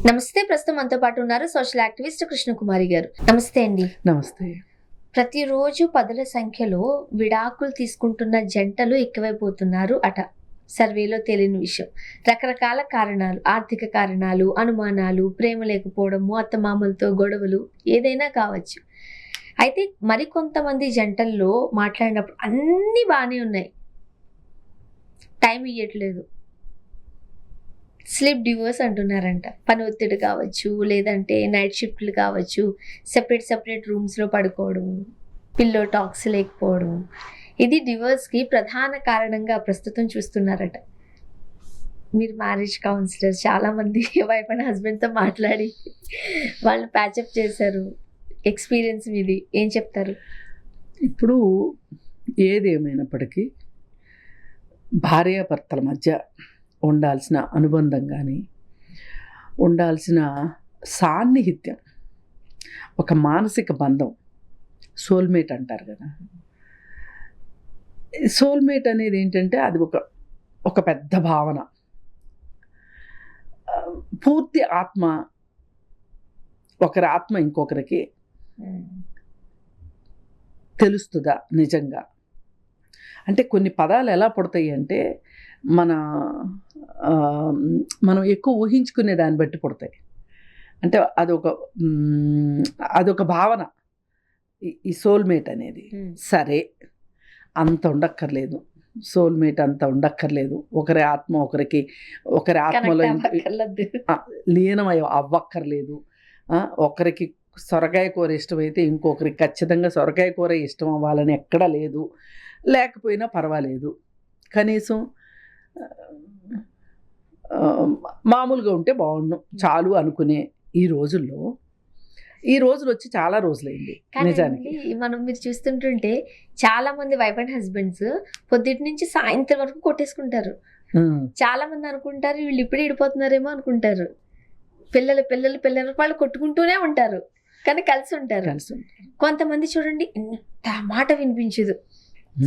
నమస్తే. ప్రస్తుతం మనతో పాటు ఉన్నారు సోషల్ యాక్టివిస్ట్ కృష్ణకుమారి గారు. నమస్తే అండి. నమస్తే. ప్రతిరోజు పదుల సంఖ్యలో విడాకులు తీసుకుంటున్న జంటలు ఎక్కువైపోతున్నారు అట. సర్వేలో తేలిన విషయం. రకరకాల కారణాలు, ఆర్థిక కారణాలు, అనుమానాలు, ప్రేమ లేకపోవడము, అత్తమామలతో గొడవలు, ఏదైనా కావచ్చు. అయితే మరికొంతమంది జంటల్లో మాట్లాడినప్పుడు అన్నీ బాగానే ఉన్నాయి, టైం ఇవ్వట్లేదు, స్లీప్ డివోర్స్ అంటున్నారంట. పని ఒత్తిడి కావచ్చు, లేదంటే నైట్ షిఫ్ట్లు కావచ్చు, సెపరేట్ రూమ్స్లో పడుకోవడం, పిల్లో టాక్స్ లేకపోవడం, ఇది డివోర్స్కి ప్రధాన కారణంగా ప్రస్తుతం చూస్తున్నారట. మీరు మ్యారేజ్ కౌన్సిలర్, చాలామంది వైఫ్ అండ్ హస్బెండ్తో మాట్లాడి వాళ్ళు ప్యాచప్ చేశారు, ఎక్స్పీరియన్స్ మీది, ఏం చెప్తారు? ఇప్పుడు ఏదేమైనప్పటికీ భార్యాభర్తల మధ్య ఉండాల్సిన అనుబంధం కానీ, ఉండాల్సిన సాన్నిహిత్యం, ఒక మానసిక బంధం, సోల్మేట్ అంటారు కదా. సోల్మేట్ అనేది ఏంటంటే అది ఒక పెద్ద భావన. పూర్తి ఆత్మ, ఒకరి ఆత్మ ఇంకొకరికి తెలుస్తుందా నిజంగా అంటే కొన్ని పదాలు ఎలా పడతాయి అంటే మనం ఎక్కువ ఊహించుకునే దాన్ని బట్టి పుడతాయి. అంటే అదొక భావన ఈ సోల్మేట్ అనేది. సరే, అంత ఉండక్కర్లేదు, సోల్మేట్ అంత ఉండక్కర్లేదు. ఒకరి ఆత్మ ఒకరి ఆత్మలో లీనమై అవ్వక్కర్లేదు. ఒకరికి సొరకాయ కూర ఇష్టమైతే ఇంకొకరికి ఖచ్చితంగా సొరకాయ కూర ఇష్టం అవ్వాలని ఎక్కడా లేదు. లేకపోయినా పర్వాలేదు, కనీసం మామూలుగా ఉంటే బాగుండు చాలు అనుకునే ఈ రోజులు వచ్చి చాలా రోజులైంది నిజానికి. మీరు చూస్తుంటుంటే చాలా మంది వైఫ్ అండ్ హస్బెండ్స్ పొద్దుటి నుంచి సాయంత్రం వరకు కొట్టేసుకుంటారు. చాలా మంది అనుకుంటారు వీళ్ళు ఇప్పుడే ఇడిపోతున్నారేమో అనుకుంటారు. పిల్లలు వాళ్ళు కొట్టుకుంటూనే ఉంటారు, కానీ కలిసి ఉంటారు. కొంతమంది చూడండి, ఎంత మాట వినిపించదు,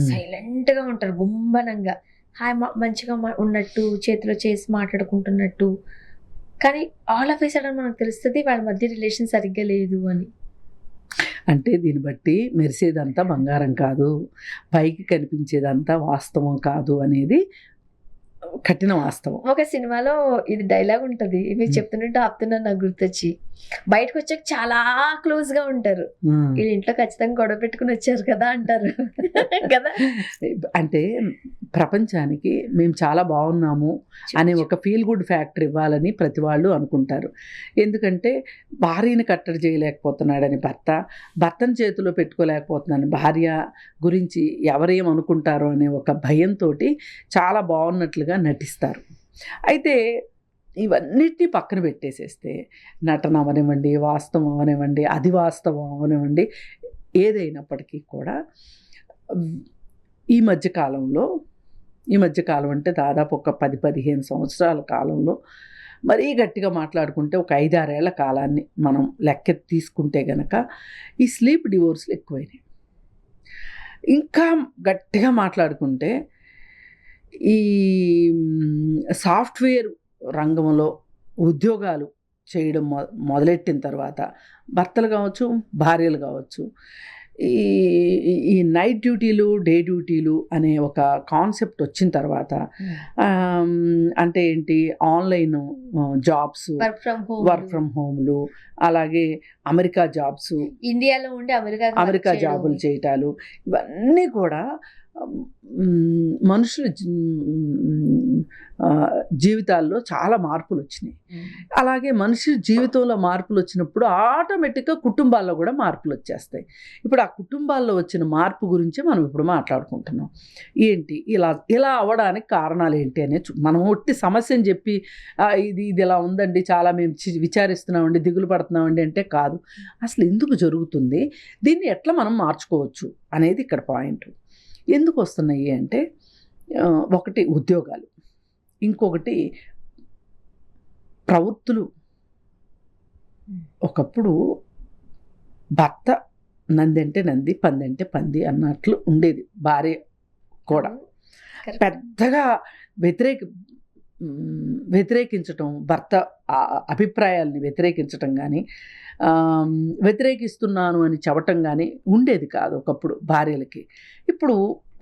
సైలెంట్గా ఉంటారు, గుంబనంగా మంచిగా ఉన్నట్టు, చేతిలో చేసి మాట్లాడుకుంటున్నట్టు. కానీ ఆల్ ఆఫ్ ఏ సడన్ మనకు తెలుస్తుంది వాళ్ళ మధ్య రిలేషన్ సరిగ్గా లేదు అని. అంటే దీన్ని బట్టి మెరిసేదంతా బంగారం కాదు, పైకి కనిపించేదంతా వాస్తవం కాదు అనేది కఠిన వాస్తవం. ఒక సినిమాలో ఇది డైలాగ్ ఉంటుంది, మీరు చెప్తున్నట్టు ఆపుతున్నారు, నాకు గుర్తొచ్చి. బయటకు వచ్చాక చాలా క్లోజ్ గా ఉంటారు, వీళ్ళ ఇంట్లో ఖచ్చితంగా గొడవ పెట్టుకుని వచ్చారు కదా అంటారు కదా. అంటే ప్రపంచానికి మేము చాలా బాగున్నాము అనే ఒక ఫీల్ గుడ్ ఫ్యాక్టర్ ఇవ్వాలని ప్రతి వాళ్ళు అనుకుంటారు. ఎందుకంటే భార్యని కట్టడి చేయలేకపోతున్నాడని భర్తను చేతిలో పెట్టుకోలేకపోతున్నాను భార్య గురించి ఎవరేం అనుకుంటారో అనే ఒక భయంతో చాలా బాగున్నట్లుగా నటిస్తారు. అయితే ఇవన్నిటినీ పక్కన పెట్టేసేస్తే, నటన అవనివ్వండి, వాస్తవం అవనివ్వండి, అది వాస్తవం అవనివ్వండి, ఏదైనప్పటికీ కూడా ఈ మధ్యకాలం అంటే దాదాపు ఒక 10-15 సంవత్సరాల కాలంలో మరీ గట్టిగా మాట్లాడుకుంటే ఒక 5-6 ఏళ్ల కాలాన్ని మనం లెక్క తీసుకుంటే గనక ఈ స్లీప్ డివోర్స్లు ఎక్కువైనాయి. ఇంకా గట్టిగా మాట్లాడుకుంటే ఈ సాఫ్ట్వేర్ రంగంలో ఉద్యోగాలు చేయడం మొదలెట్టిన తర్వాత భర్తలు కావచ్చు, భార్యలు కావచ్చు, ఈ నైట్ డ్యూటీలు, డే డ్యూటీలు అనే ఒక కాన్సెప్ట్ వచ్చిన తర్వాత, అంటే ఏంటి, ఆన్లైన్ జాబ్స్, వర్క్ ఫ్రమ్ హోమ్లు, అలాగే అమెరికా జాబ్స్, ఇండియాలో ఉండి అమెరికా జాబులు చేయటాలు, ఇవన్నీ కూడా మనుషుల జీవితాల్లో చాలా మార్పులు వచ్చినాయి. అలాగే మనిషి జీవితంలో మార్పులు వచ్చినప్పుడు ఆటోమేటిక్గా కుటుంబాల్లో కూడా మార్పులు వచ్చేస్తాయి. ఇప్పుడు ఆ కుటుంబాల్లో వచ్చిన మార్పు గురించి మనం ఇప్పుడు మాట్లాడుకుంటున్నాం. ఏంటి ఇలా అవ్వడానికి కారణాలు ఏంటి అనే మనం ఒట్టి సమస్యని చెప్పి ఇది ఇలా ఉందండి, చాలా మేము విచారిస్తున్నామండి, దిగులు పడుతున్నామండి అంటే కాదు. అసలు ఎందుకు జరుగుతుంది, దీన్ని ఎట్లా మనం మార్చుకోవచ్చు అనేది ఇక్కడ పాయింట్. ఎందుకు వస్తున్నాయి అంటే, ఒకటి ఉద్యోగాలు, ఇంకొకటి ప్రవృత్తులు. ఒకప్పుడు భర్త నందంటే నంది, పందంటే పంది అన్నట్లు ఉండేది. భార్య కూడా పెద్దగా వ్యతిరేకించటం, భర్త అభిప్రాయాల్ని వ్యతిరేకించటం కానీ, వ్యతిరేకిస్తున్నాను అని చెప్పటం కానీ ఉండేది కాదు ఒకప్పుడు భార్యలకి. ఇప్పుడు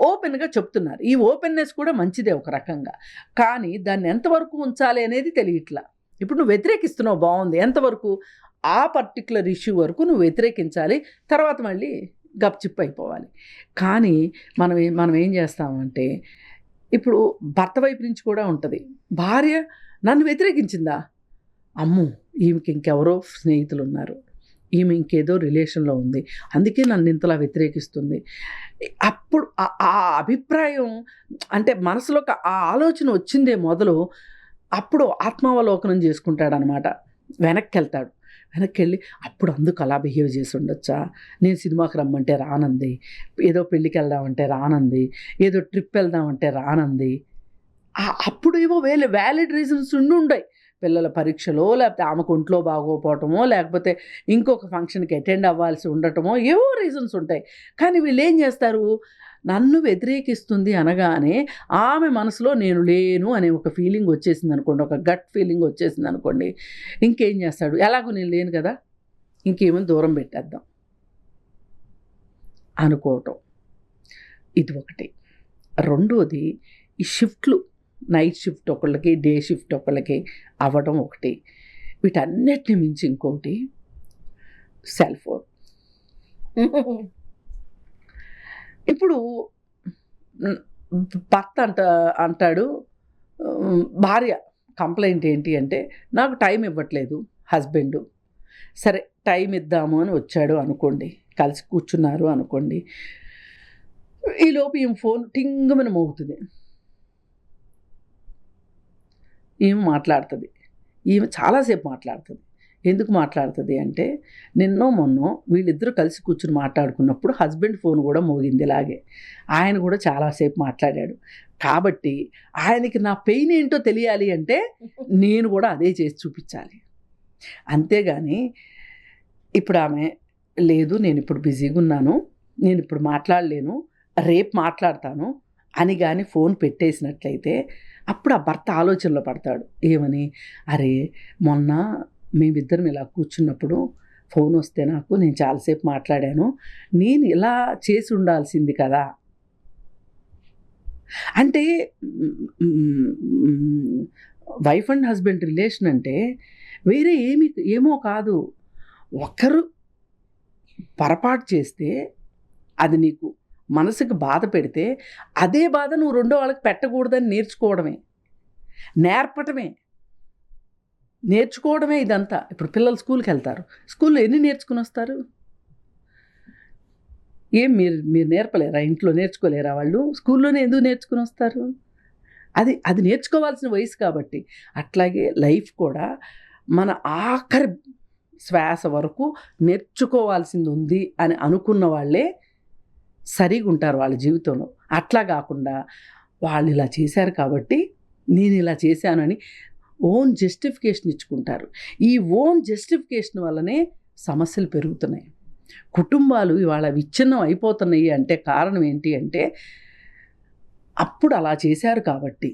ఓపెన్గా చెప్తున్నారు. ఈ ఓపెన్నెస్ కూడా మంచిదే ఒక రకంగా, కానీ దాన్ని ఎంతవరకు ఉంచాలి అనేది తెలియట్లా. ఇప్పుడు నువ్వు వ్యతిరేకిస్తున్నావు, బాగుంది, ఎంతవరకు ఆ పర్టికులర్ ఇష్యూ వరకు నువ్వు వ్యతిరేకించాలి, తర్వాత మళ్ళీ గప్చిప్ అయిపోవాలి. కానీ మనం ఏం చేస్తామంటే, ఇప్పుడు భర్త వైపు నుంచి కూడా ఉంటుంది, భార్య నన్ను వ్యతిరేకించిందా, అమ్మో ఈమెకి ఇంకెవరో స్నేహితులు ఉన్నారు, ఈమె ఇంకేదో రిలేషన్లో ఉంది, అందుకే నన్ను ఇంతలా వ్యతిరేకిస్తుంది. అప్పుడు ఆ అభిప్రాయం అంటే మనసులోకి ఆ ఆలోచన వచ్చిందే మొదలు, అప్పుడు ఆత్మావలోకనం చేసుకుంటాడనమాట. వెనక్కి వెళ్తాడు. వెనక్కి వెళ్ళి అప్పుడు అందుకు అలా బిహేవ్ చేసి ఉండొచ్చా, నేను సినిమాకి రమ్మంటే రానంది, ఏదో పెళ్ళికి వెళ్దామంటే రానంది, ఏదో ట్రిప్ వెళ్దామంటే రానంది. అప్పుడు ఏవో వ్యాలిడ్ రీజన్స్ ఉండుంటాయి. పిల్లల పరీక్షలో, లేకపోతే ఆమెకు ఒంట్లో బాగోపోవటమో, లేకపోతే ఇంకొక ఫంక్షన్కి అటెండ్ అవ్వాల్సి ఉండటమో, ఏవో రీజన్స్ ఉంటాయి. కానీ వీళ్ళు ఏం చేస్తారు, నన్ను వ్యతిరేకిస్తుంది అనగానే ఆమె మనసులో నేను లేను అనే ఒక ఫీలింగ్ వచ్చేసింది అనుకోండి, ఒక గట్ ఫీలింగ్ వచ్చేసింది అనుకోండి, ఇంకేం చేస్తాడు, ఎలాగో నేను లేను కదా, ఇంకేమని దూరం పెట్టేద్దాం అనుకోవటం. ఇది ఒకటి. రెండోది, ఈ షిఫ్ట్లు, నైట్ షిఫ్ట్ ఒకళ్ళకి, డే షిఫ్ట్ ఒకళ్ళకి అవ్వడం ఒకటి. వీటన్నిటిని మించి ఇంకొకటి, సెల్ ఫోన్. ఇప్పుడు భర్త అంటాడు, భార్య కంప్లైంట్ ఏంటి అంటే, నాకు టైం ఇవ్వట్లేదు హస్బెండు. సరే టైం ఇద్దాము అని వచ్చాడు అనుకోండి, కలిసి కూర్చున్నారు అనుకోండి, ఈలోపు ఈమె ఫోన్ టింగుమని మోగుతుంది, ఈమె మాట్లాడుతుంది. ఈమె చాలాసేపు మాట్లాడుతుంది. ఎందుకు మాట్లాడుతుంది అంటే, నిన్నో మొన్నో వీళ్ళిద్దరూ కలిసి కూర్చుని మాట్లాడుకున్నప్పుడు హస్బెండ్ ఫోన్ కూడా మోగింది ఇలాగే. ఆయన కూడా చాలాసేపు మాట్లాడాడు. కాబట్టి ఆయనకి నా పెయిన్ ఏంటో తెలియాలి అంటే నేను కూడా అదే చేసి చూపించాలి. అంతేగాని ఇప్పుడు ఆమె లేదు, నేను ఇప్పుడు బిజీగా ఉన్నాను, నేను ఇప్పుడు మాట్లాడలేను, రేపు మాట్లాడతాను అని కానీ ఫోన్ పెట్టేసినట్లయితే అప్పుడు ఆ భర్త ఆలోచనలో పడతాడు. ఏమని, అరే మొన్న మేమిద్దరం ఇలా కూర్చున్నప్పుడు ఫోన్ వస్తే నేను చాలాసేపు మాట్లాడాను, నేను ఇలా చేసి ఉండాల్సింది కదా. అంటే వైఫ్ అండ్ హస్బెండ్ రిలేషన్ అంటే వేరే ఏమో కాదు. ఒకరు పొరపాటు చేస్తే అది నీకు మనసుకు బాధ పెడితే అదే బాధ నువ్వు రెండో వాళ్ళకి పెట్టకూడదని నేర్చుకోవడమే ఇదంతా. ఇప్పుడు పిల్లలు స్కూల్కి వెళ్తారు, స్కూల్లో ఎన్ని నేర్చుకుని వస్తారు? ఏం మీరు నేర్పలేరా, ఇంట్లో నేర్చుకోలేరా? వాళ్ళు స్కూల్లోనే ఎందుకు నేర్చుకుని వస్తారు? అది నేర్చుకోవాల్సిన వయసు కాబట్టి. అట్లాగే లైఫ్ కూడా మన ఆఖరి శ్వాస వరకు నేర్చుకోవాల్సింది ఉంది అని అనుకున్న వాళ్ళే సరిగా ఉంటారు వాళ్ళ జీవితంలో. అట్లా కాకుండా వాళ్ళు ఇలా చేశారు కాబట్టి నేను ఇలా చేశానని ఓన్ జస్టిఫికేషన్ ఇచ్చుకుంటారు. ఈ ఓన్ జస్టిఫికేషన్ వల్లనే సమస్యలు పెరుగుతున్నాయి. కుటుంబాలు ఇవాళ విచ్ఛిన్నం అయిపోతున్నాయి అంటే కారణం ఏంటి అంటే, అప్పుడు అలా చేశారు కాబట్టి.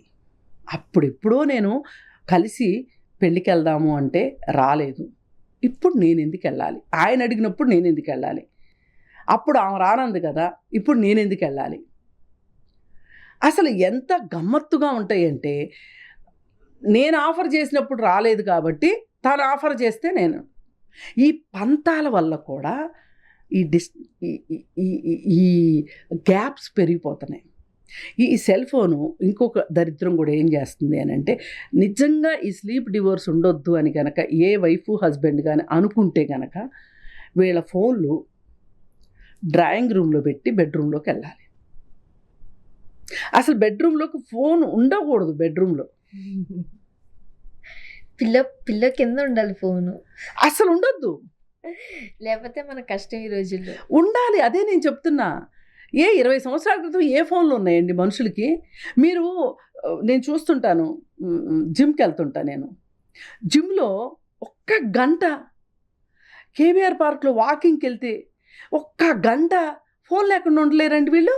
అప్పుడెప్పుడో నేను కలిసి పెళ్ళికి వెళ్దాము అంటే రాలేదు, ఇప్పుడు నేను ఎందుకు వెళ్ళాలి? ఆయన అడిగినప్పుడు నేను ఎందుకు వెళ్ళాలి? అప్పుడు ఆమె రానంది కదా, ఇప్పుడు నేను ఎందుకు వెళ్ళాలి? అసలు ఎంత గమ్మత్తుగా ఉంటాయంటే, నేను ఆఫర్ చేసినప్పుడు రాలేదు కాబట్టి తను ఆఫర్ చేస్తే నేను. ఈ పంతాల వల్ల కూడా ఈ గ్యాప్స్ పెరిగిపోతున్నాయి. ఈ సెల్ ఫోను ఇంకొక దరిద్రం కూడా ఏం చేస్తుంది అని అంటే, నిజంగా ఈ స్లీప్ డివోర్స్ ఉండొద్దు అని కనుక ఏ వైఫ్ హస్బెండ్ కానీ అనుకుంటే కనుక వీళ్ళ ఫోన్లు డ్రాయింగ్ రూమ్లో పెట్టి బెడ్రూమ్లోకి వెళ్ళాలి. అసలు బెడ్రూమ్లోకి ఫోన్ ఉండకూడదు. బెడ్రూమ్లో పిల్ల కింద ఉండాలి ఫోను, అసలు ఉండొద్దు. లేకపోతే మన కష్టం ఈ రోజుల్లో. ఉండాలి, అదే నేను చెప్తున్నా. 20 సంవత్సరాల క్రితం ఏ ఫోన్లు ఉన్నాయండి మనుషులకి? నేను చూస్తుంటాను, జిమ్కి వెళ్తుంటా నేను. జిమ్లో 1 గంట కేబీఆర్ పార్క్లో వాకింగ్కి వెళ్తే 1 గంట ఫోన్ లేకుండా ఉండలేరండి వీళ్ళు.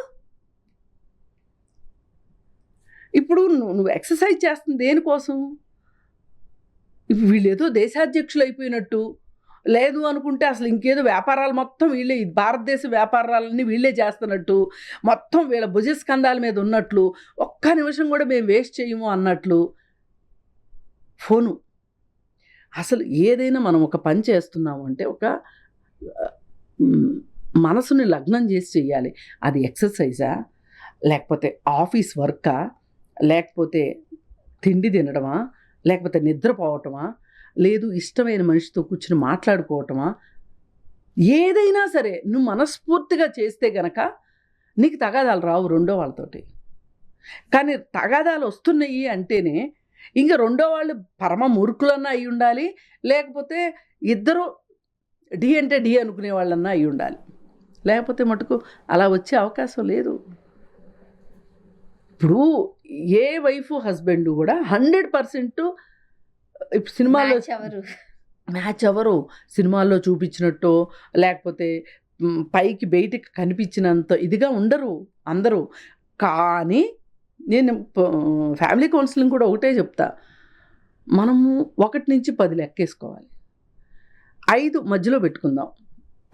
ఇప్పుడు నువ్వు ఎక్సర్సైజ్ చేస్తుంది దేనికోసం? ఇప్పుడు వీళ్ళు ఏదో దేశాధ్యక్షులు అయిపోయినట్టు, లేదు అనుకుంటే అసలు ఇంకేదో వ్యాపారాలు మొత్తం వీళ్ళే, భారతదేశ వ్యాపారాలన్నీ వీళ్ళే చేస్తున్నట్టు, మొత్తం వీళ్ళ భుజస్కంధాల మీద ఉన్నట్లు, ఒక్క నిమిషం కూడా మేము వేస్ట్ చేయము అన్నట్లు ఫోను. అసలు ఏదైనా మనం ఒక పని చేస్తున్నాము అంటే ఒక మనసుని లగ్నం చేసి చెయ్యాలి. అది ఎక్సర్సైజా, లేకపోతే ఆఫీస్ వర్కా, లేకపోతే తిండి తినడమా, లేకపోతే నిద్రపోవటమా, లేదు ఇష్టమైన మనిషితో కూర్చుని మాట్లాడుకోవటమా, ఏదైనా సరే నువ్వు మనస్ఫూర్తిగా చేస్తే గనక నీకు తగాదాలు రావు రెండో వాళ్ళతోటి. కానీ తగాదాలు వస్తున్నాయి అంటేనే ఇంకా రెండో వాళ్ళు పరమ మూర్ఖులన్నా అయి ఉండాలి, లేకపోతే ఇద్దరు డి అంటే డి అనుకునే వాళ్ళన్నా అయి ఉండాలి. లేకపోతే మటుకు అలా వచ్చే అవకాశం లేదు. ఇప్పుడు ఏ వైఫ్ హస్బెండ్ కూడా 100% ఇప్పుడు సినిమాలో మ్యాచ్ ఎవరు సినిమాల్లో చూపించినట్టు, లేకపోతే పైకి బయటికి కనిపించినంత ఇదిగా ఉండరు అందరూ. కానీ నేను ఫ్యామిలీ కౌన్సిలింగ్ కూడా ఒకటే చెప్తా, మనము 1 నుంచి 10 లెక్కేసుకోవాలి. 5 మధ్యలో పెట్టుకుందాం,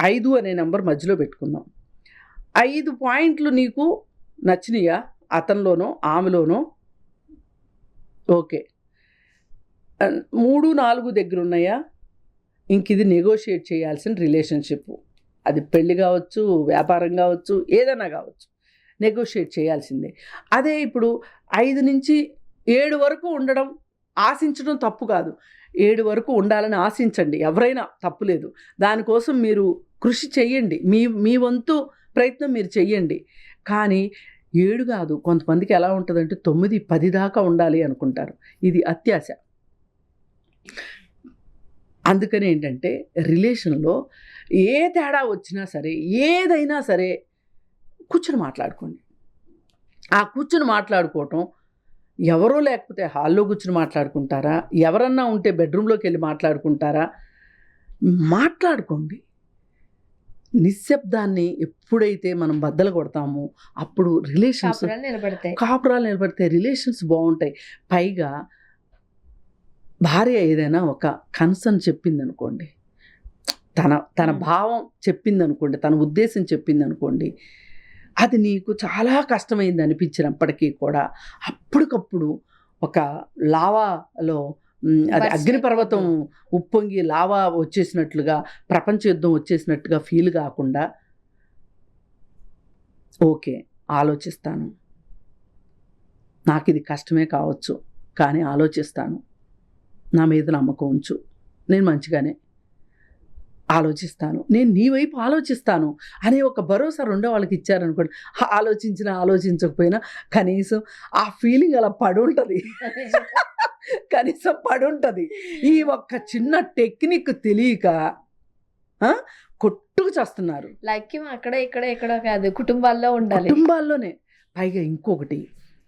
5 అనే నెంబర్ మధ్యలో పెట్టుకుందాం. 5 పాయింట్లు నీకు నచ్చినాయా అతనిలోనో ఆమెలోనో, ఓకే. 3, 4 దగ్గర ఉన్నాయా, ఇంక ఇది నెగోషియేట్ చేయాల్సిన రిలేషన్షిప్. అది పెళ్ళి కావచ్చు, వ్యాపారం కావచ్చు, ఏదైనా కావచ్చు, నెగోషియేట్ చేయాల్సిందే. అదే ఇప్పుడు 5 నుంచి 7 వరకు ఉండడం ఆశించడం తప్పు కాదు. 7 వరకు ఉండాలని ఆశించండి, ఎవరైనా తప్పులేదు. దానికోసం మీరు కృషి చెయ్యండి, మీ వంతు ప్రయత్నం మీరు చెయ్యండి. కానీ 7 కాదు, కొంతమందికి ఎలా ఉంటుందంటే 9, 10 దాకా ఉండాలి అనుకుంటారు. ఇది అత్యాశ. అందుకని ఏంటంటే రిలేషన్లో ఏ తేడా వచ్చినా సరే, ఏదైనా సరే కూర్చొని మాట్లాడుకోండి. ఆ కూర్చొని మాట్లాడుకోవటం, ఎవరో లేకపోతే హాల్లో కూర్చొని మాట్లాడుకుంటారా, ఎవరన్నా ఉంటే బెడ్రూమ్లోకి వెళ్ళి మాట్లాడుకుంటారా, మాట్లాడుకోండి. నిశ్శబ్దాన్ని ఎప్పుడైతే మనం బద్దలు కొడతామో అప్పుడు రిలేషన్స్ కాపురాలు నిలబడతాయి, రిలేషన్స్ బాగుంటాయి. పైగా భార్య ఏదైనా ఒక కన్సర్న్ చెప్పిందనుకోండి, తన భావం చెప్పిందనుకోండి, తన ఉద్దేశం చెప్పిందనుకోండి, అది నీకు చాలా కష్టమైంది అనిపించినప్పటికీ కూడా అప్పటికప్పుడు ఒక లావాలో అది అగ్నిపర్వతం ఉప్పొంగి లావా వచ్చేసినట్లుగా, ప్రపంచ యుద్ధం వచ్చేసినట్టుగా ఫీల్ కాకుండా, ఓకే ఆలోచిస్తాను, నాకు ఇది కష్టమే కావచ్చు కానీ ఆలోచిస్తాను, నా మీద నమ్మకం ఉంచు, నేను మంచిగానే ఆలోచిస్తాను, నేను నీ వైపు ఆలోచిస్తాను అనే ఒక భరోసా రెండో వాళ్ళకి ఇచ్చారనుకోండి, ఆలోచించినా ఆలోచించకపోయినా కనీసం ఆ ఫీలింగ్ అలా పడుంటుంది, కనీసం పడుంటుంది. ఈ ఒక్క చిన్న టెక్నిక్ తెలియక కొట్టుకు చేస్తున్నారు. లైక్ అక్కడ ఇక్కడ కాదు, కుటుంబాల్లో ఉండాలి, కుటుంబాల్లోనే. పైగా ఇంకొకటి,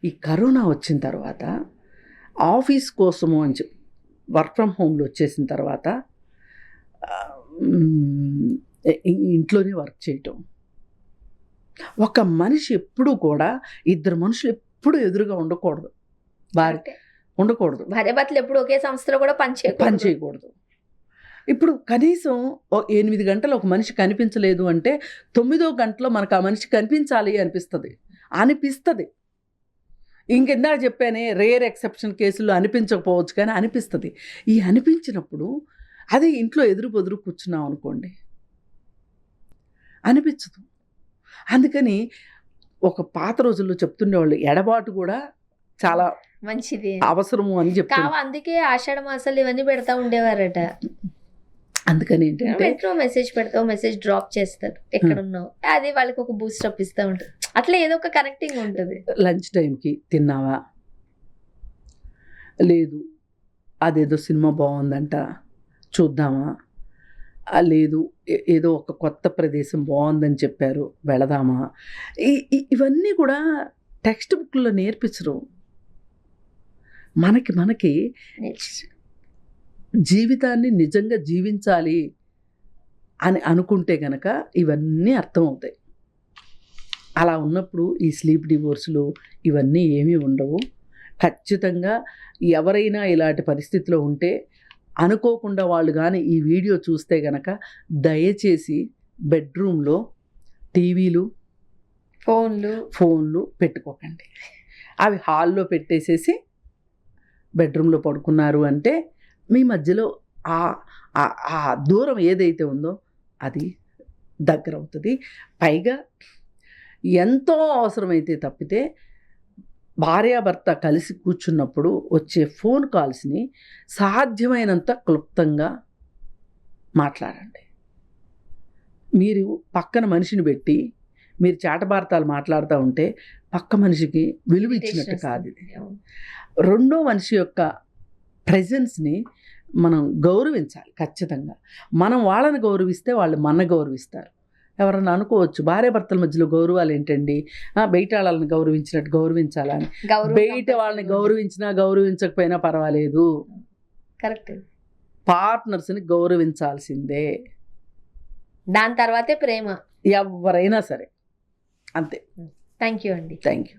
ఈ కరోనా వచ్చిన తర్వాత ఆఫీస్ కోసము అని చెప్పి వర్క్ ఫ్రమ్ హోమ్లో వచ్చేసిన తర్వాత ఇంట్లోనే వర్క్ చేయటం. ఒక మనిషి ఎప్పుడూ కూడా, 2 మనుషులు ఎప్పుడూ ఎదురుగా ఉండకూడదు, ఉండకూడదు. భార్యాభర్తలు ఎప్పుడు ఒకే సంస్థలో కూడా పని చేయకూడదు. ఇప్పుడు కనీసం 8 గంటలు ఒక మనిషి కనిపించలేదు అంటే 9వ గంటలో మనకు ఆ మనిషి కనిపించాలి అనిపిస్తుంది. ఇంకెందాక చెప్పానే, రేర్ ఎక్సెప్షన్ కేసుల్లో అనిపించకపోవచ్చు కానీ అనిపిస్తుంది. ఈ అనిపించినప్పుడు అదే ఇంట్లో ఎదురు బొదురు కూర్చున్నాం అనుకోండి, అనిపించదు. అందుకని ఒక పాత రోజుల్లో చెప్తుండేవాళ్ళు, ఎడబాటు కూడా చాలా మంచిది అవసరము అని చెప్తారు. అందుకే ఆషాఢ మాసాలు ఇవన్నీ పెడతా ఉండేవారట. అందుకని ఏంటంటే మెసేజ్ పెడతావు, మెసేజ్ డ్రాప్ చేస్తారు, ఎక్కడ ఉన్నావు, అది వాళ్ళకి ఒక బూస్ట్ అప్ ఇస్తూ ఉంటుంది. అట్లా ఏదో ఒక కనెక్టింగ్ ఉంటుంది. లంచ్ టైంకి తిన్నావా, లేదు అదేదో సినిమా బాగుందంట చూద్దామా, లేదు ఏదో ఒక కొత్త ప్రదేశం బాగుందని చెప్పారు వెళదామా, ఇవన్నీ కూడా టెక్స్ట్ బుక్లో నేర్పించరు. మనకి జీవితాన్ని నిజంగా జీవించాలి అని అనుకుంటే కనుక ఇవన్నీ అర్థమవుతాయి. అలా ఉన్నప్పుడు ఈ స్లీప్ డివోర్సులు ఇవన్నీ ఏమీ ఉండవు. ఖచ్చితంగా ఎవరైనా ఇలాంటి పరిస్థితిలో ఉంటే అనుకోకుండా వాళ్ళు కానీ ఈ వీడియో చూస్తే గనక దయచేసి బెడ్రూమ్లో టీవీలు ఫోన్లు పెట్టుకోకండి. అవి హాల్లో పెట్టేసేసి బెడ్రూమ్లో పడుకున్నారు అంటే మీ మధ్యలో ఆ దూరం ఏదైతే ఉందో అది దగ్గర అవుతుంది. పైగా ఎంతో అవసరమైతే తప్పితే భార్యాభర్త కలిసి కూర్చున్నప్పుడు వచ్చే ఫోన్ కాల్స్ని సాధ్యమైనంత క్లుప్తంగా మాట్లాడండి. మీరు పక్కన మనిషిని పెట్టి మీరు చాటభారతాలు మాట్లాడుతూ ఉంటే పక్క మనిషికి విలువ ఇచ్చినట్టు కాదు ఇది. రెండో మనిషి యొక్క ప్రెజెన్స్ని మనం గౌరవించాలి. ఖచ్చితంగా మనం వాళ్ళని గౌరవిస్తే వాళ్ళు మన గౌరవిస్తారు. ఎవరన్నా అనుకోవచ్చు భార్యాభర్తల మధ్యలో గౌరవాలు ఏంటండి, బయట వాళ్ళని గౌరవించినట్టు గౌరవించాలని. బయట వాళ్ళని గౌరవించినా గౌరవించకపోయినా పర్వాలేదు, కరెక్ట్. పార్ట్నర్స్ని గౌరవించాల్సిందే. దాని తర్వాతే ప్రేమ ఎవరైనా సరే. అంతే. థ్యాంక్ యూ అండి. Thank you.